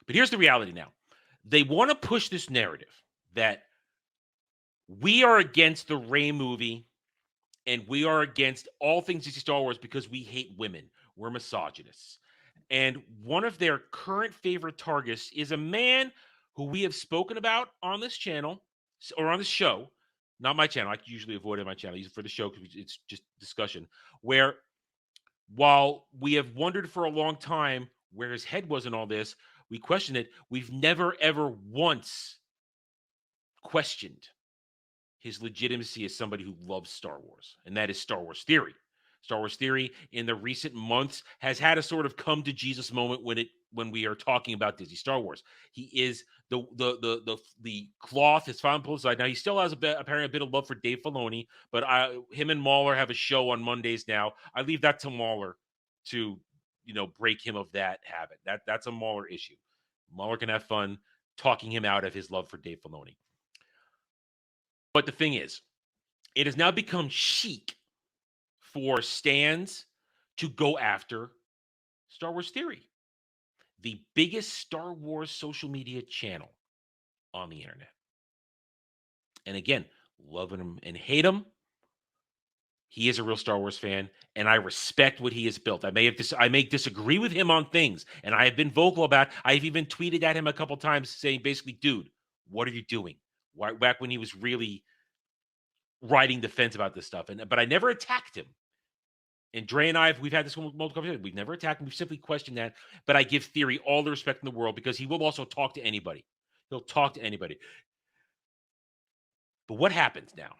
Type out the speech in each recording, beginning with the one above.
But here's the reality now. They want to push this narrative that we are against the Rey movie and we are against all things Disney Star Wars because we hate women. We're misogynists. And one of their current favorite targets is a man who we have spoken about on this channel or on this show. Not my channel. I usually avoid it on my channel. I use it for the show because it's just discussion. Where while we have wondered for a long time where his head was in all this, we questioned it. We've never, ever once questioned his legitimacy as somebody who loves Star Wars, and that is Star Wars Theory. Star Wars Theory in the recent months has had a sort of come to Jesus moment when we are talking about Disney Star Wars. He is the cloth has found pulled aside. Now he still has apparently a bit of love for Dave Filoni, but him and Mahler have a show on Mondays now. I leave that to Mahler to break him of that habit. That's a Mahler issue. Mahler can have fun talking him out of his love for Dave Filoni. But the thing is, it has now become chic for stans to go after Star Wars Theory, the biggest Star Wars social media channel on the internet. And again, love him and hate him, he is a real Star Wars fan, and I respect what he has built. I may disagree with him on things, and I have been vocal about it. I've even tweeted at him a couple times saying, basically, dude, what are you doing? Back when he was really riding the fence about this stuff. But I never attacked him. And Dre and I, we've had this multiple conversations. We've never attacked him. We've simply questioned that. But I give Theory all the respect in the world because he will also talk to anybody. He'll talk to anybody. But what happens now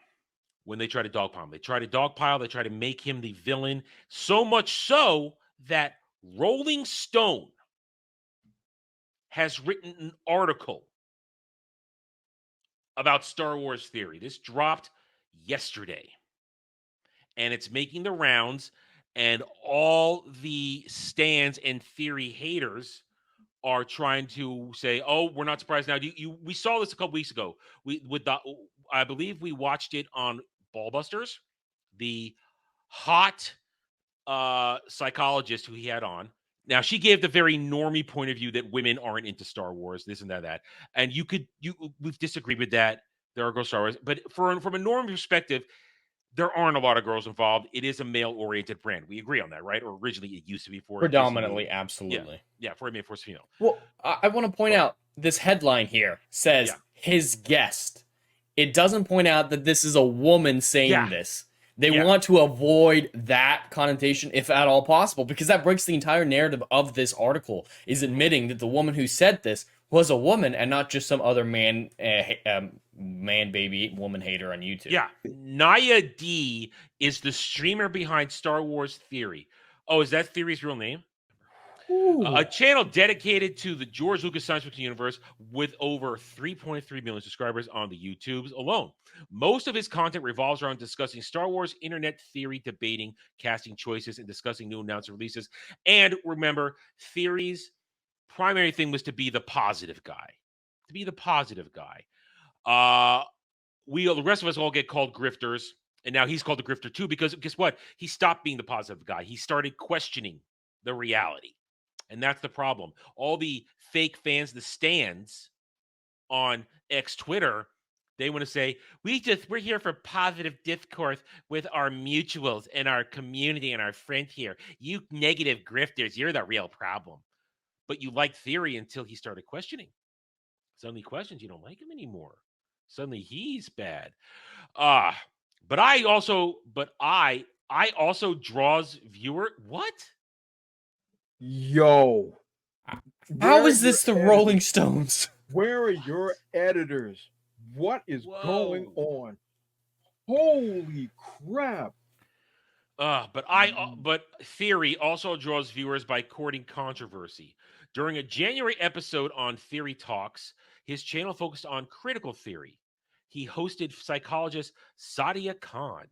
when they try to dogpile him? They try to dogpile. They try to make him the villain. So much so that Rolling Stone has written an article about Star Wars Theory. This dropped yesterday. And it's making the rounds, and all the stans and Theory haters are trying to say, "Oh, we're not surprised now." We saw this a couple weeks ago. I believe we watched it on Ballbusters, the hot psychologist who he had on. Now, she gave the very normie point of view that women aren't into Star Wars, this and that. And we've disagreed with that. There are girls Star Wars, but from a normie perspective, there aren't a lot of girls involved. It is a male-oriented brand. We agree on that, right? Or originally it used to be for predominantly, absolutely. Yeah, for male, for female. Well, I want to point out this headline here says his guest. It doesn't point out that this is a woman saying this. They want to avoid that connotation if at all possible, because that breaks the entire narrative of this article, is admitting that the woman who said this was a woman and not just some other man baby woman hater on YouTube. Yeah. Naya D is the streamer behind Star Wars Theory. Oh, is that Theory's real name? A channel dedicated to the George Lucas science fiction universe with over 3.3 million subscribers on the YouTubes alone. Most of his content revolves around discussing Star Wars, internet theory, debating, casting choices, and discussing new announced releases. And remember, Theory's primary thing was to be the positive guy. The rest of us all get called grifters, and now he's called the grifter too, because guess what? He stopped being the positive guy. He started questioning the reality. And that's the problem. All the fake fans, the stans on X Twitter, they want to say, we're here for positive discourse with our mutuals and our community and our friends here. You negative grifters, you're the real problem. But you liked Theory until he started questioning. Suddenly questions, you don't like him anymore. Suddenly he's bad. But I also draws viewer. What? Yo. How is this the Rolling Stones? Where are your editors? What is going on? Holy crap. But Theory also draws viewers by courting controversy. During a January episode on Theory Talks, his channel focused on critical theory. He hosted psychologist Sadia Khan,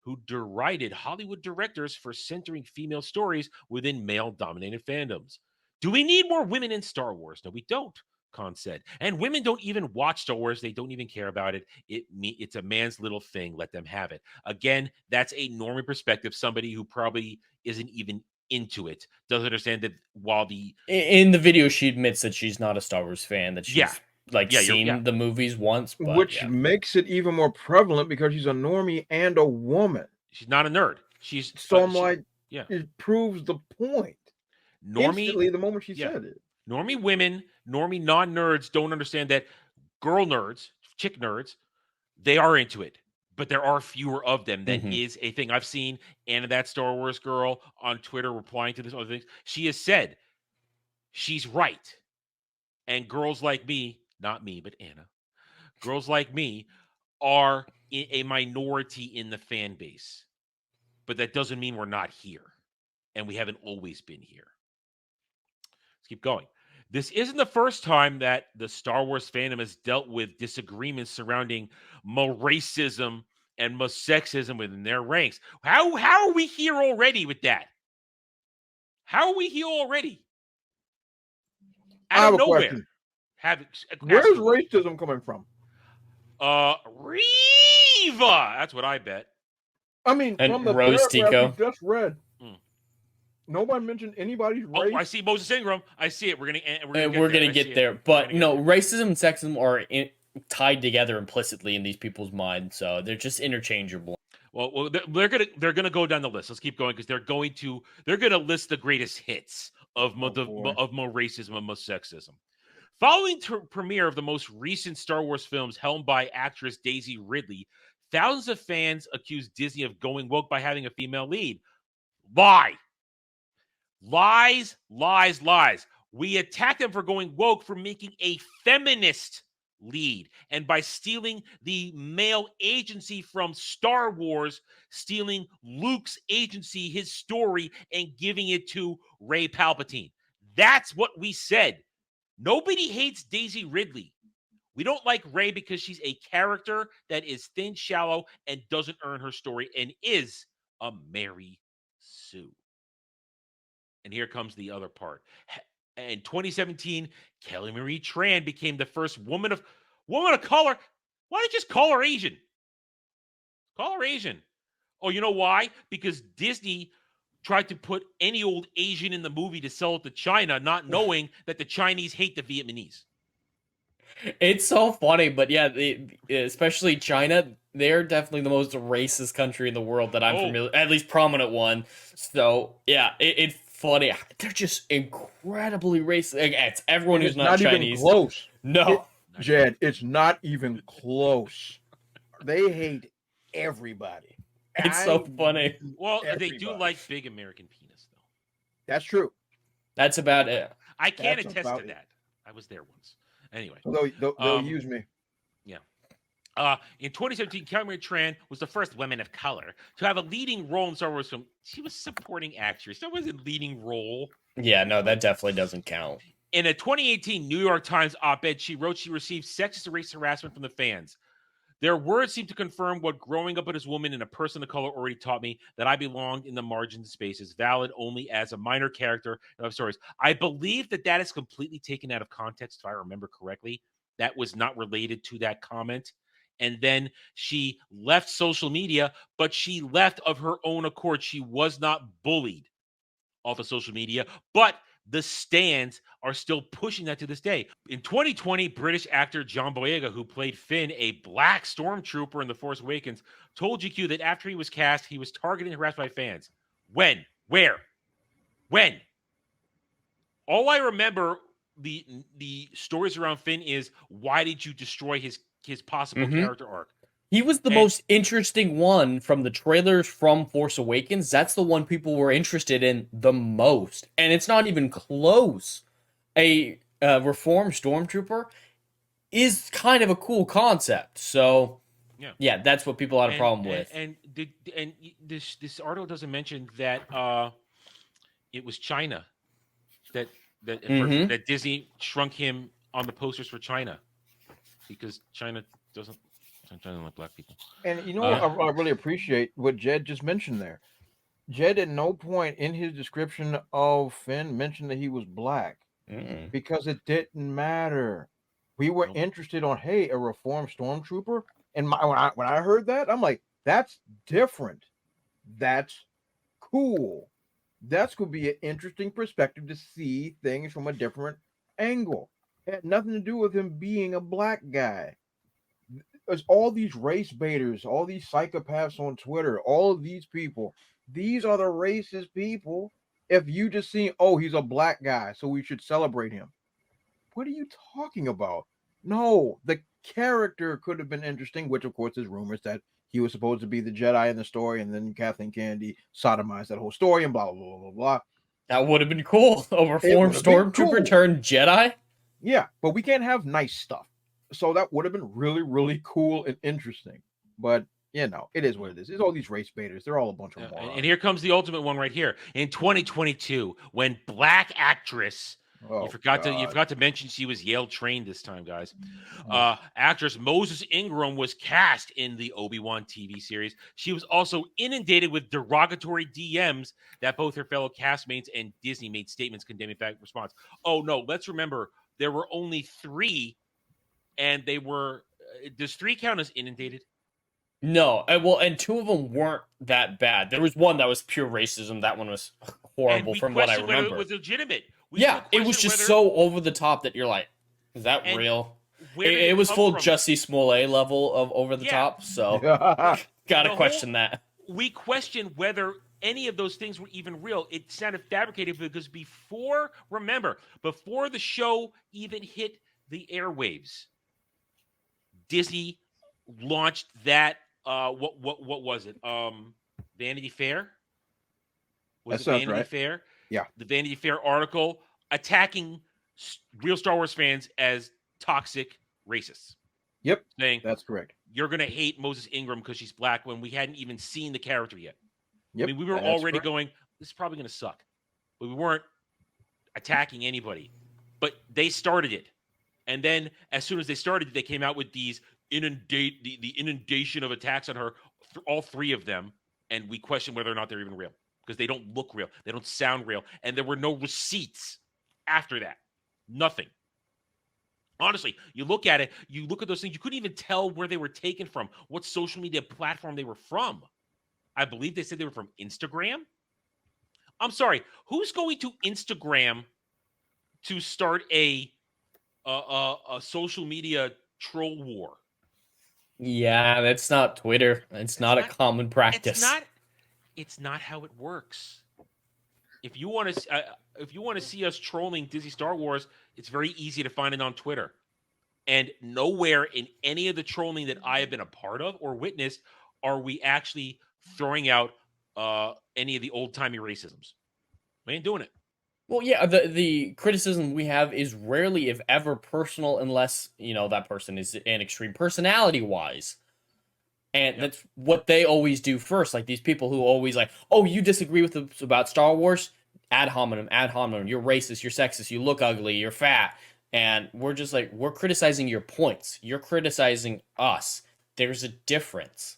who derided Hollywood directors for centering female stories within male-dominated fandoms. Do we need more women in Star Wars? No, we don't, Khan said. And women don't even watch Star Wars. They don't even care about it. It's a man's little thing. Let them have it. Again, that's a normie perspective, somebody who probably isn't even into it doesn't understand that while in the video she admits that she's not a Star Wars fan, that she's Yeah. seen the movies once, but which makes it even more prevalent because she's a normie and a woman. she's not a nerd. She's So I'm like, yeah. it proves the point. Normie, Instantly, the moment she yeah. said it. Normie women, normie non-nerds don't understand that girl nerds, chick nerds, they are into it. But there are fewer of them. That is a thing. I've seen Anna, that Star Wars girl, on Twitter replying to this other things. She has said she's right. And girls like me, not me, but Anna, girls like me are a minority in the fan base. But that doesn't mean we're not here. And we haven't always been here. Let's keep going. This isn't the first time that the Star Wars fandom has dealt with disagreements surrounding racism and sexism within their ranks. How are we here already with that? How are we here already? Out of nowhere. Question. Where's racism coming from? Reva. That's what I bet. I mean, and from the Rose paragraph Tico. we just read, nobody mentioned anybody's race. Oh, I see Moses Ingram. I see it. We're gonna get there. But no, racism and sexism are tied together implicitly in these people's minds, so they're just interchangeable. Well, they're gonna go down the list. Let's keep going because they're gonna list the greatest hits of more racism and more sexism. Following premiere of the most recent Star Wars films helmed by actress Daisy Ridley, thousands of fans accused Disney of going woke by having a female lead. Lie. Lies, lies, lies. We attack them for going woke for making a feminist lead and by stealing the male agency from Star Wars, stealing Luke's agency, his story, and giving it to Rey Palpatine. That's what we said. Nobody hates Daisy Ridley. We don't like Rey because she's a character that is thin, shallow, and doesn't earn her story and is a Mary Sue. And here comes the other part. In 2017, Kelly Marie Tran became the first woman of color. Why don't you just call her Asian? Call her Asian. Oh, you know why? Because Disney tried to put any old Asian in the movie to sell it to China, not knowing that the Chinese hate the Vietnamese. It's so funny, but yeah, especially China, they're definitely the most racist country in the world that I'm familiar, at least prominent one. So yeah, it's funny. They're just incredibly racist. It's everyone who's not Chinese. Even close. No, Jed, it's not even close. They hate everybody. It's so funny. Well, they do like big American penis, though. That's true. That's about it. I can attest to that. I was there once. Anyway. They'll use me. Yeah. In 2017, Kelly Marie Tran was the first woman of color to have a leading role in Star Wars film. She was supporting actress. That was a leading role. Yeah, no, that definitely doesn't count. In a 2018 New York Times op-ed, she wrote she received sexist and racist harassment from the fans. Their words seem to confirm what growing up as a woman and a person of color already taught me, that I belonged in the margin spaces, valid only as a minor character of stories. I believe that is completely taken out of context, if I remember correctly. That was not related to that comment. And then she left social media, but she left of her own accord. She was not bullied off of social media, but the stands are still pushing that to this day. In 2020, British actor John Boyega, who played Finn, a black stormtrooper in The Force Awakens, told GQ that after he was cast, he was targeted and harassed by fans. When? Where? When? All I remember the stories around Finn is, why did you destroy his possible character arc? He was the most interesting one from the trailers from Force Awakens. That's the one people were interested in the most. And it's not even close. A reformed stormtrooper is kind of a cool concept. So, yeah, that's what people had a problem with. And this article doesn't mention that it was China that Disney shrunk him on the posters for China, because China doesn't like black people. And you know what I really appreciate what Jed just mentioned there. Jed at no point in his description of Finn mentioned that he was black, because it didn't matter. We were interested on, hey, a reformed stormtrooper. And when I heard that, I'm like, that's different. That's cool. That's going to be an interesting perspective to see things from a different angle. It had nothing to do with him being a black guy. There's all these race baiters, all these psychopaths on Twitter, all of these people. These are the racist people. If you just see, oh, he's a black guy, so we should celebrate him. What are you talking about? No, the character could have been interesting, which of course is rumors that he was supposed to be the Jedi in the story, and then Kathleen Kennedy sodomized that whole story and blah blah blah blah blah. That would have been cool. A It reformed would have been stormtrooper cool. turned Jedi. Yeah, but we can't have nice stuff. So that would have been really, really cool and interesting. But it is what it is. It's all these race baiters. They're all a bunch of morons. And here comes the ultimate one right here. In 2022, when black actress, you forgot to mention she was Yale trained this time, guys. Actress Moses Ingram was cast in the Obi-Wan TV series. She was also inundated with derogatory DMs that both her fellow castmates and Disney made statements condemning that response. Oh no, let's remember there were only 3, and they were. Does 3 count as inundated? No, and 2 of them weren't that bad. There was one that was pure racism. That one was horrible from what I remember. Whether it was legitimate. It was just so over the top that you're like, is that real? It was full Jussie Smollett level of over the top, so gotta question that. We question whether any of those things were even real. It sounded fabricated because before the show even hit the airwaves, Disney launched that what was it? Vanity Fair? Was it Vanity Fair? Yeah. The Vanity Fair article attacking real Star Wars fans as toxic racists. Yep. Saying that's correct. You're going to hate Moses Ingram because she's black when we hadn't even seen the character yet. Yep. I mean, we were already going, this is probably going to suck. But we weren't attacking anybody. But they started it. And then as soon as they started, they came out with these the inundation of attacks on her, all 3 of them, and we question whether or not they're even real because they don't look real, they don't sound real, and there were no receipts after that. Nothing. Honestly, you look at those things, you couldn't even tell where they were taken from, what social media platform they were from. I believe they said they were from Instagram. I'm sorry, who's going to Instagram to start a social media troll war? Yeah, that's not Twitter. It's not a common practice. It's not how it works. If you want to see us trolling Disney Star Wars, it's very easy to find it on Twitter. And nowhere in any of the trolling that I have been a part of or witnessed are we actually throwing out any of the old-timey racisms. We ain't doing it. Well, yeah, the criticism we have is rarely, if ever, personal, unless that person is an extreme personality-wise, and that's what they always do first. Like these people who always like, oh, you disagree with us about Star Wars, ad hominem, you're racist, you're sexist, you look ugly, you're fat, and we're just like, we're criticizing your points, you're criticizing us. There's a difference.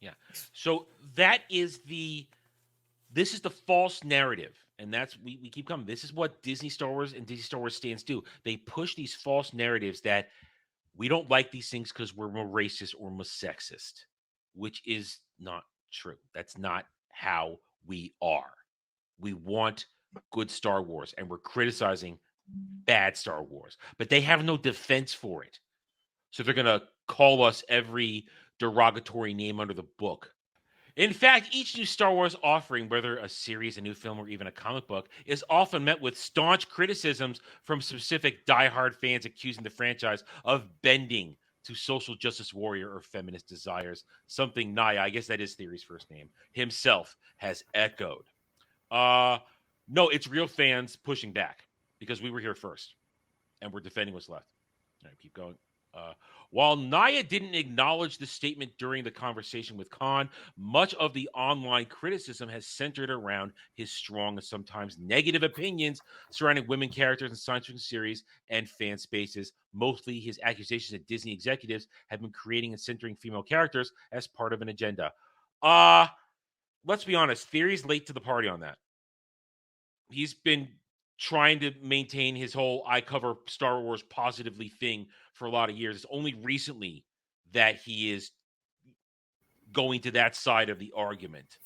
Yeah. So this is the false narrative. And that's, we keep coming. This is what Disney Star Wars and Disney Star Wars stands do. They push these false narratives that we don't like these things because we're more racist or more sexist, which is not true. That's not how we are. We want good Star Wars, and we're criticizing bad Star Wars. But they have no defense for it. So they're going to call us every derogatory name under the book. In fact, each new Star Wars offering, whether a series, a new film, or even a comic book, is often met with staunch criticisms from specific diehard fans accusing the franchise of bending to social justice warrior or feminist desires, something Naya, I guess that is Theory's first name, himself has echoed. No, it's real fans pushing back because we were here first, and we're defending what's left. All right, keep going. While Naya didn't acknowledge the statement during the conversation with Khan, much of the online criticism has centered around his strong and sometimes negative opinions surrounding women characters in science fiction series and fan spaces. Mostly his accusations that Disney executives have been creating and centering female characters as part of an agenda. Let's be honest, Theory's late to the party on that. He's been trying to maintain his whole I cover Star Wars positively thing for a lot of years. It's only recently that he is going to that side of the argument.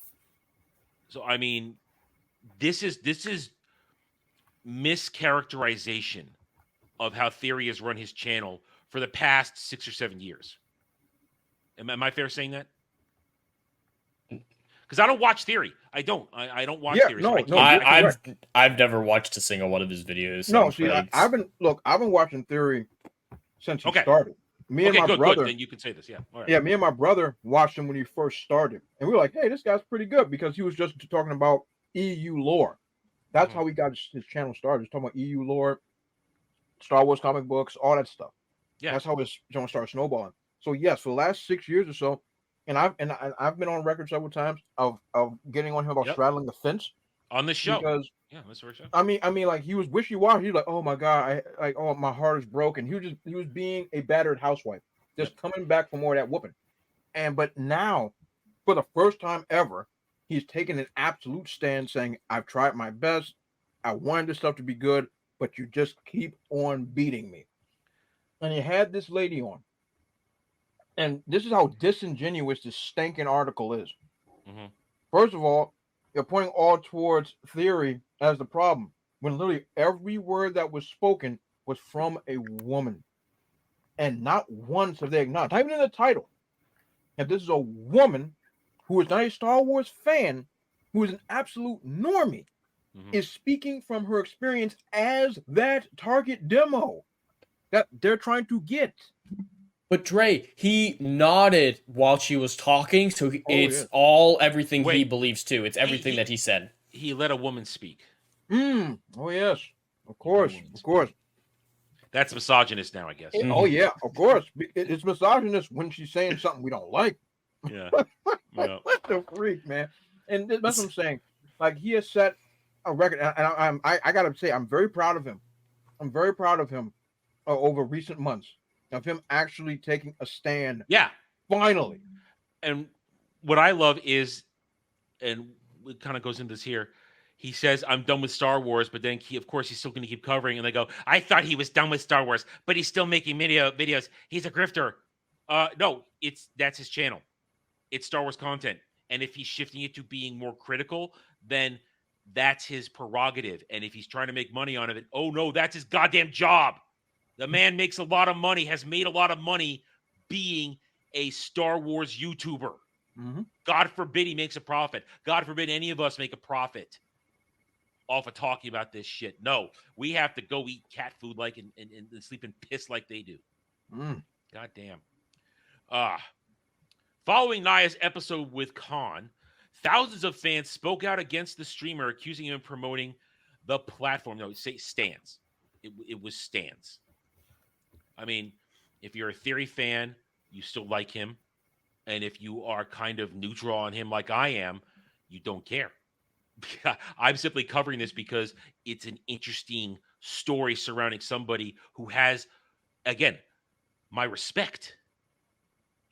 So, I mean, this is mischaracterization of how Theory has run his channel for the past 6 or 7 years. Am I fair saying that? Because I don't watch Theory. I don't watch Theory. So I've never watched a single one of his videos. No, see, I've been watching Theory since he started. Me and my brother. Good. Then you can say this. Yeah. All right. Yeah, me and my brother watched him when he first started, and we were like, "Hey, this guy's pretty good," because he was just talking about EU lore. That's how he got his channel started. He's talking about EU lore, Star Wars comic books, all that stuff. Yeah, that's how his channel started snowballing. So yes, for the last 6 years or so, and I've been on record several times of getting on him about straddling the fence on this show. Because that's the show. I mean, like he was wishy-washy. He was like, "Oh my god, my heart is broken." He was being a battered housewife, just coming back for more of that whooping. But now, for the first time ever, he's taken an absolute stand, saying, "I've tried my best. I wanted this stuff to be good, but you just keep on beating me." And he had this lady on. And this is how disingenuous this stinking article is. Mm-hmm. First of all, you're pointing all towards Theory as the problem, when literally every word that was spoken was from a woman. And not once have they acknowledged, not even in the title, that this is a woman who is not a Star Wars fan, who is an absolute normie, is speaking from her experience as that target demo that they're trying to get. But Dre, he nodded while she was talking, so it's everything he believes too. It's everything that he said. He let a woman speak. Oh yes, of course. That's misogynist now, I guess. Oh yeah, of course. It's misogynist when she's saying something we don't like. Yeah. What the freak, man? And that's what I'm saying. Like, he has set a record, and I gotta say, I'm very proud of him. I'm very proud of him over recent months, of him actually taking a stand. Yeah. Finally. And what I love is, and it kind of goes into this here, he says, "I'm done with Star Wars," but then of course he's still going to keep covering, and they go, "I thought he was done with Star Wars, but he's still making videos. He's a grifter." No, that's his channel. It's Star Wars content. And if he's shifting it to being more critical, then that's his prerogative. And if he's trying to make money on it, oh no, that's his goddamn job. The man makes a lot of money, has made a lot of money being a Star Wars YouTuber. Mm-hmm. God forbid he makes a profit. God forbid any of us make a profit off of talking about this shit. No, we have to go eat cat food like and sleep in piss like they do. God damn. Following Naya's episode with Khan, thousands of fans spoke out against the streamer, accusing him of promoting the platform. No, say stands. It was stands. I mean, if you're a Theory fan, you still like him. And if you are kind of neutral on him like I am, you don't care. I'm simply covering this because it's an interesting story surrounding somebody who has, again, my respect.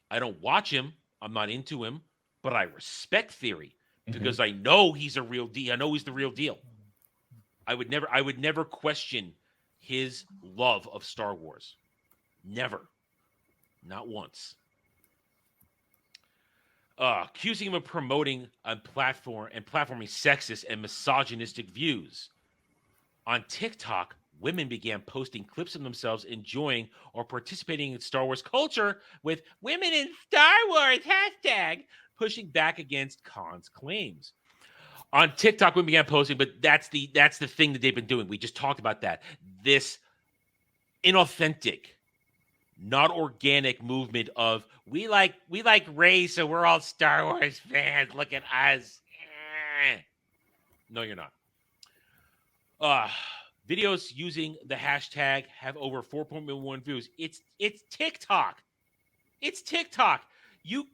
I don't watch him. I'm not into him, but I respect Theory because I know he's a real deal. I know he's the real deal. I would never question his love of Star Wars. Never. Not once. Accusing him of promoting a platform and platforming sexist and misogynistic views. On TikTok, women began posting clips of themselves enjoying or participating in Star Wars culture with "Women in Star Wars" hashtag, pushing back against Khan's claims. On TikTok, women began posting, but that's the thing that they've been doing. We just talked about that. This inauthentic, not organic movement of we like Rey, so we're all Star Wars fans. Look at us. No, you're not. Videos using the hashtag have over 4.1 views. It's TikTok. It's TikTok. You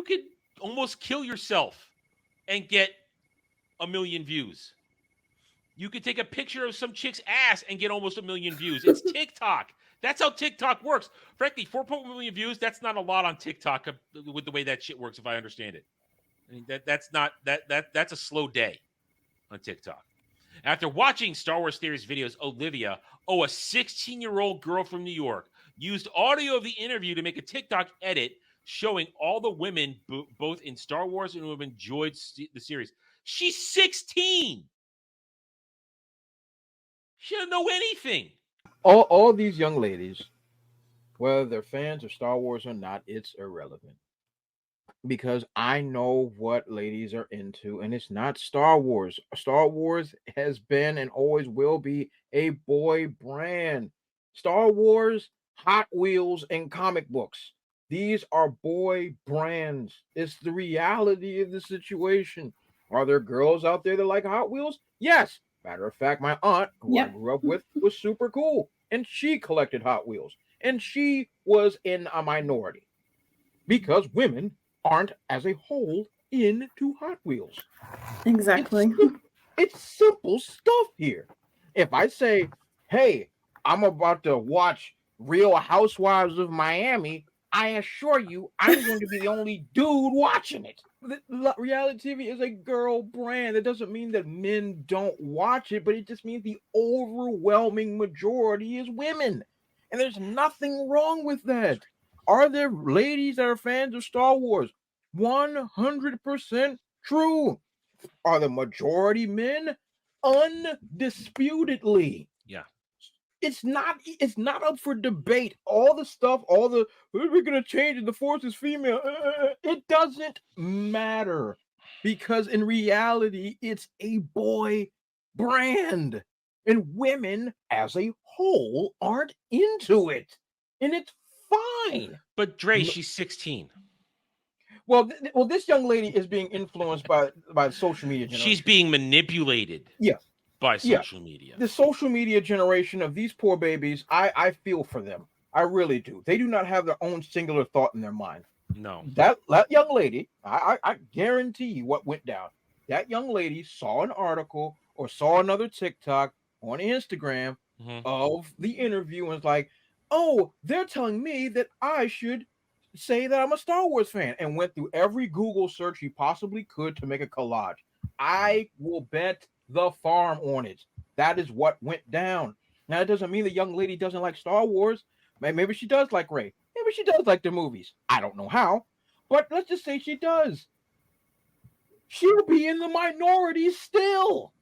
could almost kill yourself and get 1 million views. You could take a picture of some chick's ass and get almost 1 million views. It's TikTok. That's how TikTok works. Frankly, 4.1 million views, that's not a lot on TikTok with the way that shit works, if I understand it. I mean, that's a slow day on TikTok. After watching Star Wars Theory's videos, Olivia, a 16-year-old girl from New York, used audio of the interview to make a TikTok edit showing all the women, both in Star Wars and who have enjoyed the series. She's 16. She doesn't know anything. All these young ladies, whether they're fans of Star Wars or not, it's irrelevant. Because I know what ladies are into, and it's not Star Wars. Star Wars has been and always will be a boy brand. Star Wars, Hot Wheels, and comic books. These are boy brands. It's the reality of the situation. Are there girls out there that like Hot Wheels? Yes. Matter of fact, my aunt, who I grew up with, was super cool, and she collected Hot Wheels, and she was in a minority because women aren't as a whole into Hot Wheels. Exactly. It's simple stuff here. If I say, hey, I'm about to watch Real Housewives of Miami, I assure you I'm going to be the only dude watching it. Reality TV is a girl brand. That doesn't mean that men don't watch it, but it just means the overwhelming majority is women. And there's nothing wrong with that. Are there ladies that are fans of Star Wars? 100% true. Are the majority men? Undisputedly. Yeah. It's not up for debate. All the stuff, we're gonna change it, the force is female. It doesn't matter. Because in reality, it's a boy brand. And women as a whole aren't into it. And it's fine. But Dre, she's 16. Well, this young lady is being influenced by the social media generation. She's being manipulated. Yes. By social media. The social media generation of these poor babies, I feel for them. I really do. They do not have their own singular thought in their mind. No. That young lady, I guarantee you what went down. That young lady saw an article or saw another TikTok on Instagram of the interview and was like, oh, they're telling me that I should say that I'm a Star Wars fan, and went through every Google search he possibly could to make a collage. I will bet the farm on it. That is what went down. Now, it doesn't mean the young lady doesn't like Star Wars. Maybe she does like Rey. Maybe she does like the movies. I don't know how, but let's just say she does. She'll be in the minority still.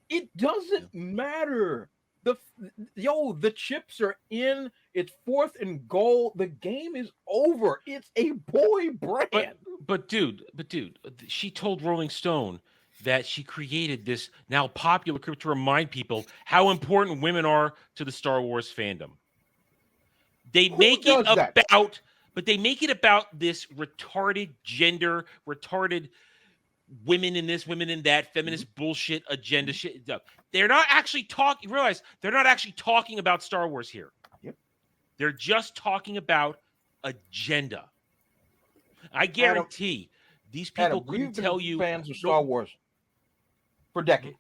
It doesn't matter. The chips are in. It's 4th and goal. The game is over. It's a boy brand. But dude, she told Rolling Stone that she created this now popular crypto to remind people how important women are to the Star Wars fandom. They make it about this retarded gender, retarded women in this, women in that, feminist bullshit agenda shit. They're not actually talking. Realize they're not actually talking about Star Wars here. Yep. They're just talking about agenda. I guarantee these people couldn't tell you. Fans of Star Wars for decades.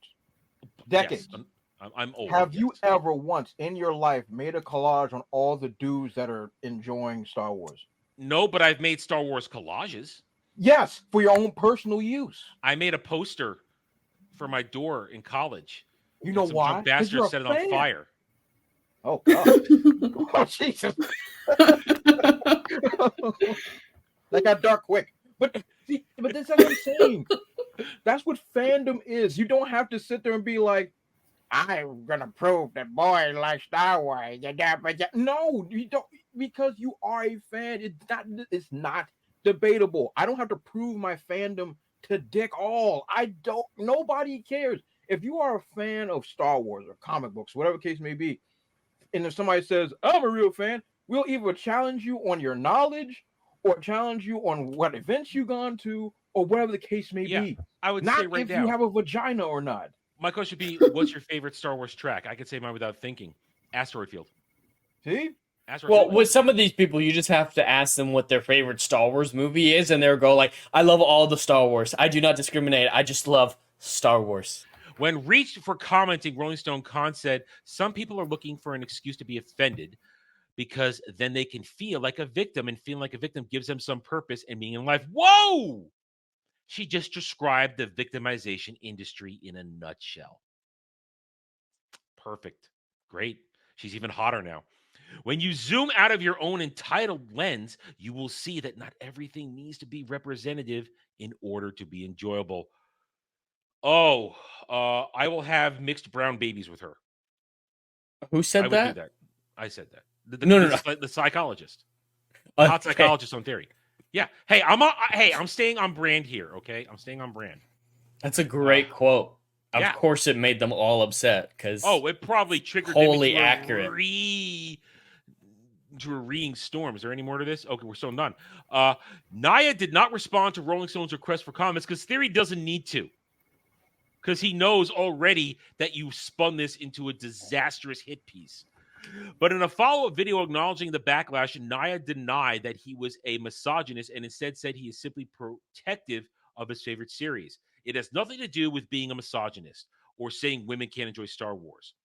Decades. Yes, I'm old. Have you ever once in your life made a collage on all the dudes that are enjoying Star Wars? No, but I've made Star Wars collages. Yes, for your own personal use. I made a poster for my door in college. You know why? Some bastard set it on fire. Oh God! Oh Jesus! That got dark quick. But that's what I'm saying. That's what fandom is. You don't have to sit there and be like, I'm gonna prove that boys like Star Wars. No, you don't, because you are a fan. It's not debatable. I don't have to prove my fandom to dick all. Nobody cares. If you are a fan of Star Wars or comic books, whatever case may be, and if somebody says, I'm a real fan, we'll either challenge you on your knowledge or challenge you on what events you've gone to or whatever the case may be. I would not say right if now, you have a vagina or not. My question would be, what's your favorite Star Wars track? I could say mine without thinking. Asteroid Field. See? With some of these people, you just have to ask them what their favorite Star Wars movie is, and they'll go like, I love all the Star Wars. I do not discriminate. I just love Star Wars. When reached for commenting, Rolling Stone Con said, some people are looking for an excuse to be offended because then they can feel like a victim, and feeling like a victim gives them some purpose and meaning in life. Whoa! She just described the victimization industry in a nutshell. Perfect. Great. She's even hotter now. When you zoom out of your own entitled lens, you will see that not everything needs to be representative in order to be enjoyable. Oh, I will have mixed brown babies with her. Who said I would that? do that. I said that. No. The psychologist, the hot Okay. psychologist on Theory. Yeah. Hey, I'm staying on brand here. Okay, I'm staying on brand. That's a great quote. Of Yeah. course, it made them all upset because It probably triggered them wholly into accurate. into a reeing storm. Is there any more to this? Okay, we're still done. Naya did not respond to Rolling Stone's request for comments because Theory doesn't need to. Because he knows already that you spun this into a disastrous hit piece. But in a follow-up video acknowledging the backlash, Naya denied that he was a misogynist and instead said he is simply protective of his favorite series. It has nothing to do with being a misogynist or saying women can't enjoy Star Wars.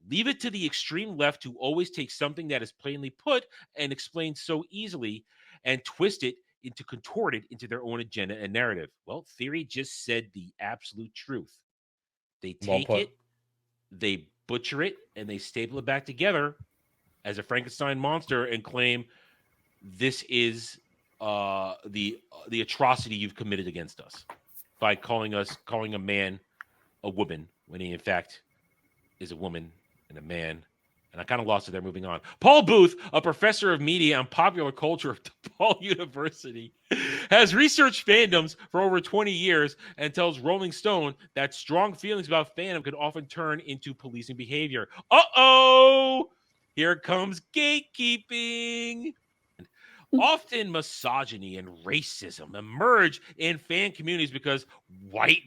Leave it to the extreme left who always takes something that is plainly put and explained so easily and twist it into contort it into their own agenda and narrative. Well, Theory just said the absolute truth. They Well take put. it, they butcher it, and they staple it back together as a Frankenstein monster and claim this is the atrocity you've committed against us by calling a man a woman when he in fact is a woman and a man. And I kind of lost it there. Moving on. Paul Booth, a professor of media and popular culture at DePaul University, has researched fandoms for over 20 years and tells Rolling Stone that strong feelings about fandom can often turn into policing behavior. Uh-oh! Here comes gatekeeping. Often misogyny and racism emerge in fan communities because white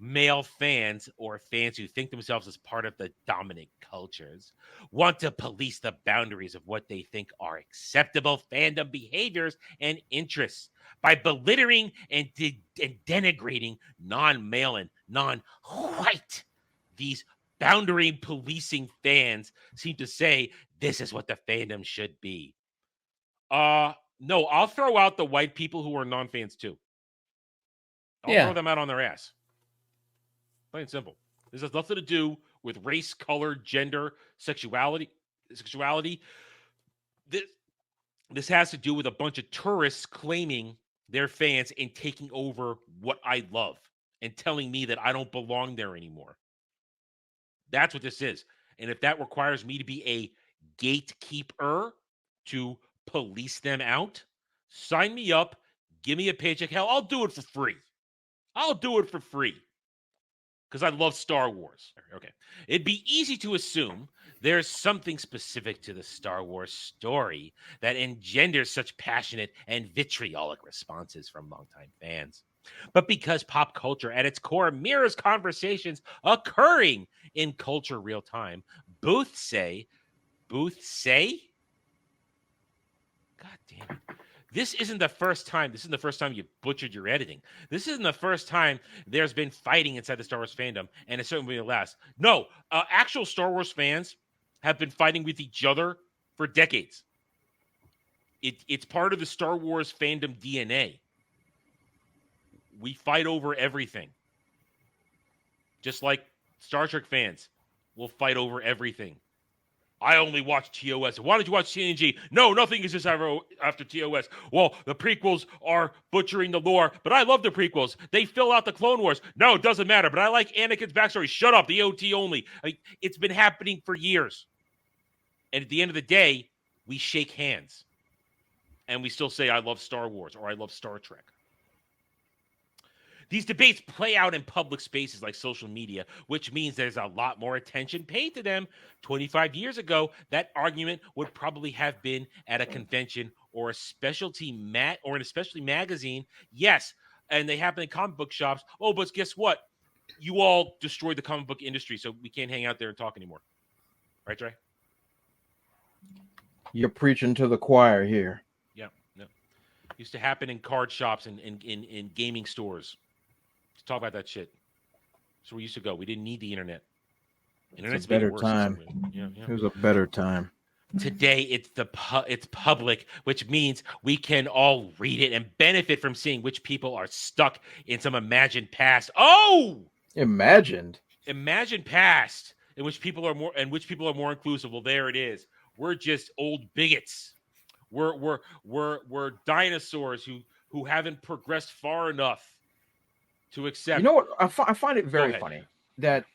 male fans or fans who think themselves as part of the dominant cultures want to police the boundaries of what they think are acceptable fandom behaviors and interests by belittling and denigrating non-male and non-white. These boundary policing fans seem to say this is what the fandom should be. No, I'll throw out the white people who are non-fans too. I'll throw them out on their ass. Plain and simple. This has nothing to do with race, color, gender, sexuality. This has to do with a bunch of tourists claiming they're fans and taking over what I love and telling me that I don't belong there anymore. That's what this is. And if that requires me to be a gatekeeper to police them out, sign me up, give me a paycheck. Hell, I'll do it for free. Because I love Star Wars. Okay. It'd be easy to assume there's something specific to the Star Wars story that engenders such passionate and vitriolic responses from longtime fans. But because pop culture at its core mirrors conversations occurring in culture real time, Booth say, God damn it. This isn't the first time you butchered your editing. This isn't the first time there's been fighting inside the Star Wars fandom, and it certainly will last. No, actual Star Wars fans have been fighting with each other for decades. It's part of the Star Wars fandom DNA. We fight over everything. Just like Star Trek fans will fight over everything. I only watch TOS. Why did you watch TNG? No, nothing exists after TOS. Well, the prequels are butchering the lore, but I love the prequels. They fill out the Clone Wars. No, it doesn't matter, but I like Anakin's backstory. Shut up, the OT only. It's been happening for years. And at the end of the day, we shake hands. And we still say, I love Star Wars or I love Star Trek. These debates play out in public spaces like social media, which means there's a lot more attention paid to them. 25 years ago, that argument would probably have been at a convention or a specialty or in a specialty magazine. Yes, and they happen in comic book shops. Oh, but guess what? You all destroyed the comic book industry, so we can't hang out there and talk anymore. Right, Trey? You're preaching to the choir here. Yeah, no. Used to happen in card shops and in gaming stores. Let's talk about that shit. So we used to go. We didn't need the internet. Internet's a better time. Yeah. It was a better time. Today, it's public, which means we can all read it and benefit from seeing which people are stuck in some imagined past. Oh, imagined past in which people are more inclusive. Well, there it is. We're just old bigots. We're dinosaurs who haven't progressed far enough To accept. You know what? I find it very funny that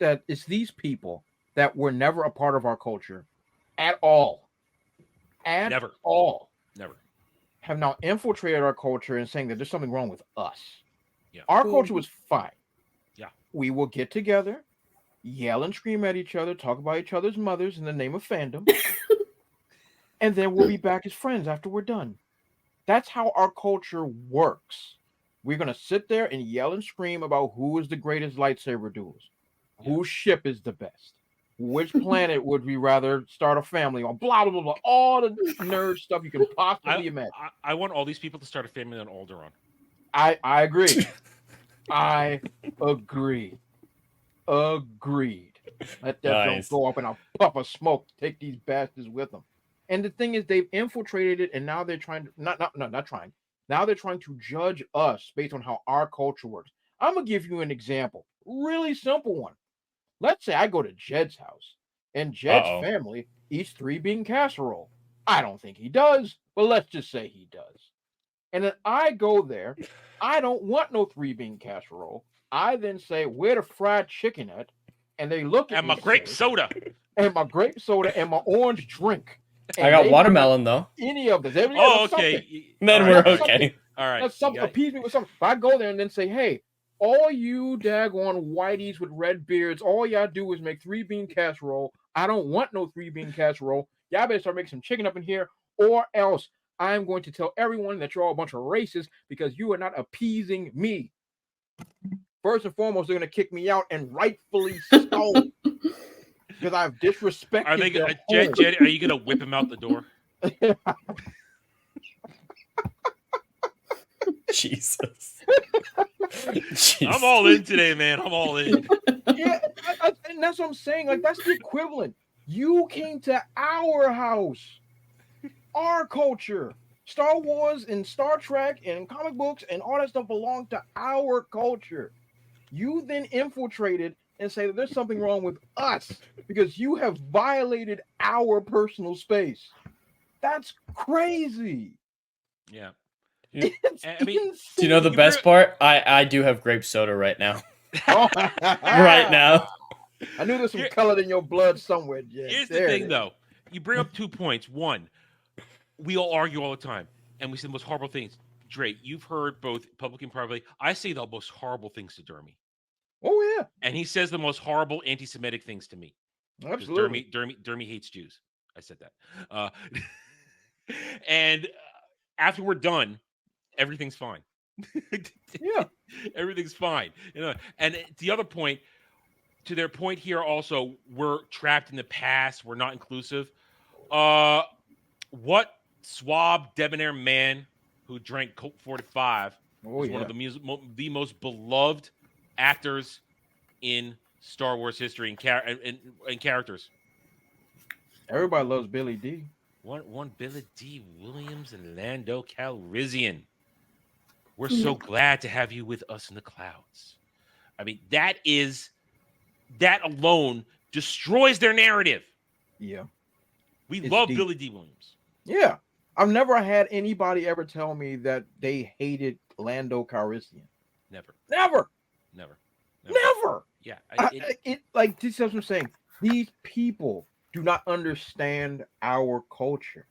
it's these people that were never a part of our culture at all. Never. All. Never. Have now infiltrated our culture and saying that there's something wrong with us. Yeah. Our culture was fine. Yeah. We will get together, yell and scream at each other, talk about each other's mothers in the name of fandom, and then we'll be back as friends after we're done. That's how our culture works. We're going to sit there and yell and scream about who is the greatest lightsaber duelist, whose ship is the best, which planet would we rather start a family on, blah, blah, blah, blah, all the nerd stuff you can possibly imagine. I want all these people to start a family on Alderaan. I agree. I agree. Agreed. Let that jump go up and a puff of smoke. Take these bastards with them. And the thing is, they've infiltrated it, and now they're trying to not trying. Now they're trying to judge us based on how our culture works. I'm gonna give you an example, really simple one. Let's say I go to Jed's house, and Jed's family eats 3-bean casserole. I don't think he does, but let's just say he does. And then I go there. I don't want no 3-bean casserole. I then say, "Where the fried chicken at?" And they look at and me my grape soda, and my grape soda, and my orange drink. I got watermelon though. Any of this? Okay. Then we're okay. All right. That's something. Appease me with something. If I go there and then say, "Hey, all you daggone whiteys with red beards, all y'all do is make 3-bean casserole. I don't want no 3-bean casserole. Y'all better start making some chicken up in here, or else I'm going to tell everyone that you're all a bunch of racists because you are not appeasing me." First and foremost, they're going to kick me out, and rightfully so. Because I've disrespected Are they their Jed, are you gonna whip him out the door? Jesus. I'm all in today, man. I'm all in. Yeah, and that's what I'm saying. Like, that's the equivalent. You came to our house, our culture. Star Wars and Star Trek and comic books and all that stuff belong to our culture. You then infiltrated and say that there's something wrong with us because you have violated our personal space. That's crazy. Yeah. I mean, do you know the best part? I do have grape soda right now. Right now. I knew there's some color in your blood somewhere, Jed. Here's the thing, though. You bring up 2 points. One, we all argue all the time, and we say the most horrible things. Dre, you've heard both public and privately. I say the most horrible things to Dermy. Oh, yeah. And he says the most horrible anti-Semitic things to me. Absolutely. Dermy hates Jews. I said that. And after we're done, everything's fine. Yeah. Everything's fine. And the other point, to their point here also, we're trapped in the past. We're not inclusive. What suave, debonair man who drank Colt 45 was one of the most beloved actors in Star Wars history and characters. Everybody loves Billy D. One Billy D. Williams and Lando Calrissian. We're so glad to have you with us in the clouds. I mean, that alone destroys their narrative. Yeah. We love Billy D. Williams. Yeah. I've never had anybody ever tell me that they hated Lando Calrissian. Never. Yeah. Like, this is what I'm saying. These people do not understand our culture.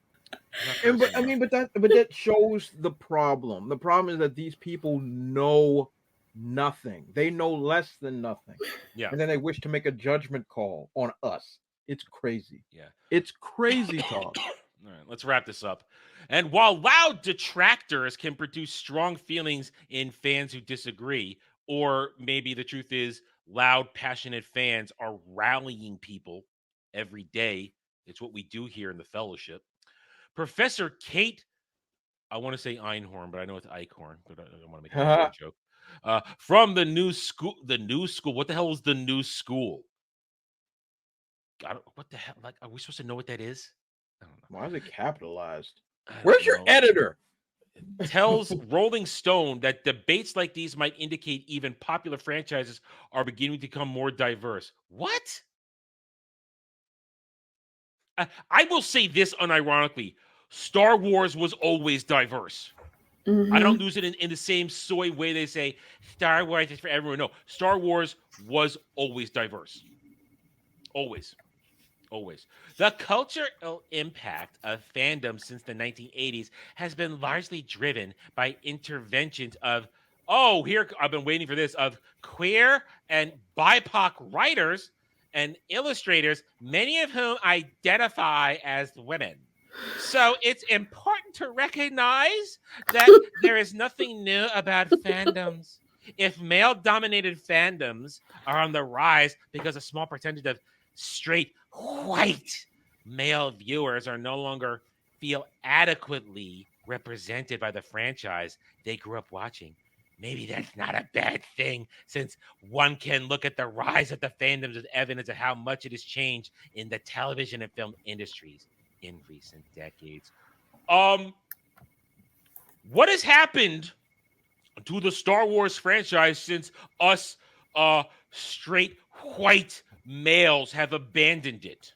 But that shows the problem. The problem is that these people know nothing. They know less than nothing. Yeah. And then they wish to make a judgment call on us. It's crazy. Yeah. It's crazy talk. All right, let's wrap this up. And while loud detractors can produce strong feelings in fans who disagree, or maybe the truth is loud, passionate fans are rallying people every day. It's what we do here in the fellowship. Professor Kate, I want to say Einhorn, but I know it's Eichhorn, but I want to make a joke. From the new school. What the hell is the new school? What the hell? Like, are we supposed to know what that is? I don't know. Why is it capitalized? Where's your editor? Tells Rolling Stone that debates like these might indicate even popular franchises are beginning to become more diverse. What? I will say this unironically. Star Wars was always diverse. I don't lose it in the same soy way they say Star Wars is for everyone. No, Star Wars was always diverse. Always. Always. The cultural impact of fandom since the 1980s has been largely driven by interventions of, here, I've been waiting for this, of queer and BIPOC writers and illustrators, many of whom identify as women. So it's important to recognize that there is nothing new about fandoms. If male dominated fandoms are on the rise because a small percentage of straight white male viewers are no longer feel adequately represented by the franchise they grew up watching, maybe that's not a bad thing, since one can look at the rise of the fandoms as evidence of how much it has changed in the television and film industries in recent decades. What has happened to the Star Wars franchise since us straight white males have abandoned it?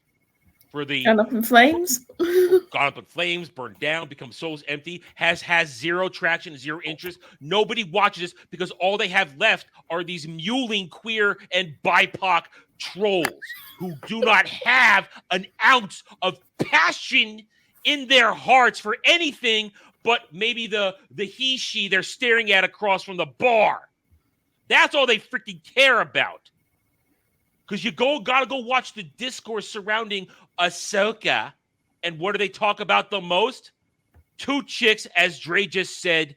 For the Gone up in flames. Gone up in flames, burned down, become souls empty, has zero traction, zero interest. Nobody watches this because all they have left are these mewling queer and BIPOC trolls who do not have an ounce of passion in their hearts for anything but maybe the he, she they're staring at across from the bar. That's all they freaking care about. Because you gotta go watch the discourse surrounding Ahsoka. And what do they talk about the most? Two chicks, as Dre just said,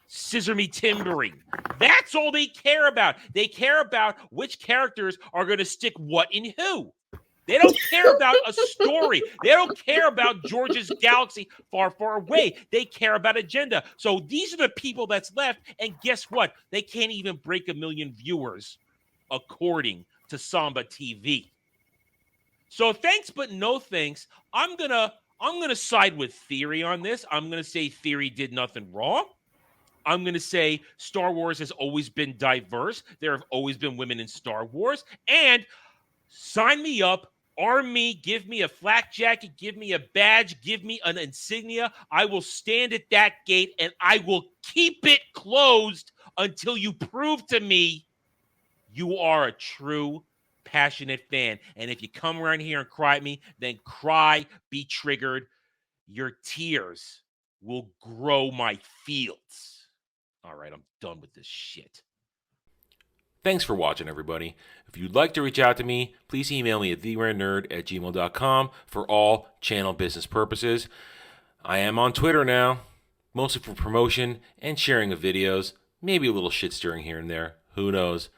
scissor me timbering. That's all they care about. They care about which characters are going to stick what in who. They don't care about a story. They don't care about George's galaxy far, far away. They care about agenda. So these are the people that's left. And guess what? They can't even break 1 million viewers, according to Samba TV. So thanks, but no thanks. I'm gonna side with Theory on this. I'm gonna say Theory did nothing wrong. I'm gonna say Star Wars has always been diverse. There have always been women in Star Wars. And sign me up. Arm me, give me a flak jacket, give me a badge, give me an insignia. I will stand at that gate and I will keep it closed until you prove to me you are a true, passionate fan. And if you come around here and cry at me, then cry, be triggered. Your tears will grow my fields. All right, I'm done with this shit. Thanks for watching, everybody. If you'd like to reach out to me, please email me at theranernerd@gmail.com for all channel business purposes. I am on Twitter now, mostly for promotion and sharing of videos, maybe a little shit stirring here and there, who knows,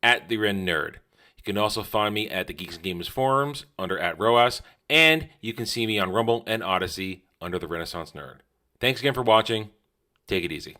@theranernerd. You can also find me at the Geeks and Gamers forums under @ROAS, and you can see me on Rumble and Odyssey under the Renaissance Nerd. Thanks again for watching. Take it easy.